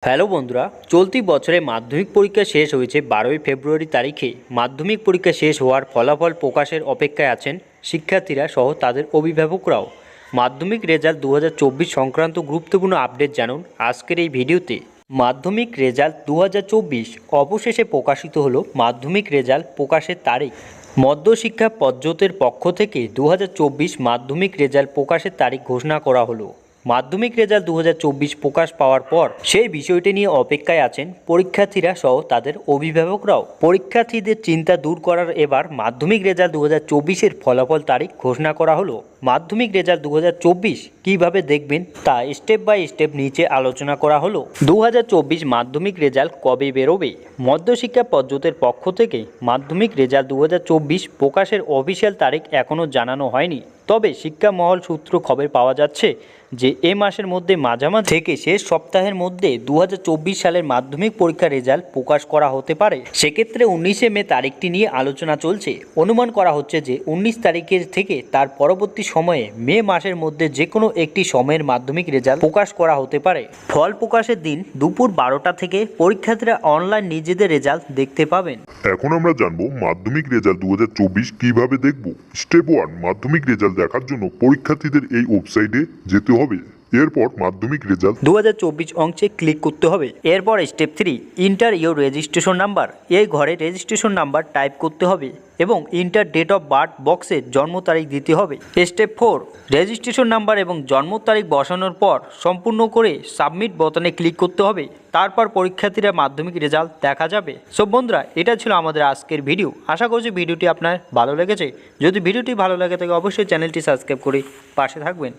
Hello বন্ধুরা, চলতি বছরে মাধ্যমিক পরীক্ষা শেষ হয়েছে 12ই ফেব্রুয়ারি তারিখে। মাধ্যমিক পরীক্ষা শেষ হওয়ার ফলাফল প্রকাশের অপেক্ষায় আছেন শিক্ষার্থীরা সহ তাদের অভিভাবকরাও। মাধ্যমিক রেজাল্ট 2024 সংক্রান্ত গুরুত্বপূর্ণ আপডেট জানুন আজকের এই ভিডিওতে। মাধ্যমিক রেজাল্ট 2024 অবশেষে প্রকাশিত হলো। মাধ্যমিক রেজাল্ট প্রকাশের তারিখ। মধ্যশিক্ষা পর্ষদের পক্ষ থেকে 2024 মাধ্যমিক রেজাল্ট প্রকাশের তারিখ ঘোষণা করা হলো। মাধ্যমিক রেজাল্ট 2024 প্রকাশ পাওয়ার পর সেই বিষয়টি নিয়ে অপেক্ষায় আছেন পরীক্ষার্থীরা সহ তাদের অভিভাবকরাও। পরীক্ষার্থীদের চিন্তা দূর করার এবার মাধ্যমিক রেজাল্ট 2024-এর ফলাফল তারিখ ঘোষণা করা হলো। মাধ্যমিক রেজাল্ট 2024 কিভাবে দেখবেন তা স্টেপ বাই স্টেপ নিচে আলোচনা করা হলো। 2024 মাধ্যমিক রেজাল্ট কবে বেরোবে? মধ্যশিক্ষা পর্ষদের পক্ষ থেকে মাধ্যমিক রেজাল্ট 2024 প্রকাশের অফিসিয়াল তারিখ এখনও জানানো হয়নি। তবে শিক্ষা মহল সূত্র খবর পাওয়া যাচ্ছে যে এ মাসের মধ্যে মাঝামাঝি থেকে শেষ সপ্তাহের মধ্যে 2024 সালের মাধ্যমিক পরীক্ষার রেজাল্ট প্রকাশ করা হতে পারে। সেক্ষেত্রে 19শে মে তারিখটি নিয়ে আলোচনা চলছে। অনুমান করা হচ্ছে যে 19 তারিখের থেকে তার পরবর্তী সময়ে মে মাসের মধ্যে যে কোনো একটি সময়ের মাধ্যমিক রেজাল্ট প্রকাশ করা হতে পারে। ফল প্রকাশের দিন দুপুর 12টা থেকে পরীক্ষার্থীরা অনলাইন নিজেদের রেজাল্ট দেখতে পাবেন। এখন আমরা জানবো মাধ্যমিক রেজাল্ট 2024 কিভাবে দেখব। স্টেপ 1, মাধ্যমিক রেজাল্ট দেখার জন্য পরীক্ষার্থীদের এই ওয়েবসাইটে যেতে হবে। এরপর মাধ্যমিক রেজাল্ট 2024 অংশে ক্লিক করতে হবে। এরপর step 3, inter your registration number. এই ঘরে রেজিস্ট্রেশন নাম্বার টাইপ করতে হবে এবং ইন্টার ডেট অফ বার্থ বক্সে জন্ম তারিখ দিতে হবে। স্টেপ 4, রেজিস্ট্রেশন নাম্বার এবং জন্ম তারিখ বসানোর পর সম্পূর্ণ করে সাবমিট বোতামে ক্লিক করতে হবে। তারপর পরীক্ষার্থীরা মাধ্যমিক রেজাল্ট দেখা যাবে। সো বন্ধুরা, এটা ছিল আমাদের আজকের ভিডিও। আশা করছি ভিডিওটি আপনার ভালো লেগেছে। যদি ভিডিওটি ভালো লাগে থাকে অবশ্যই চ্যানেলটি সাবস্ক্রাইব করে পাশে থাকবেন।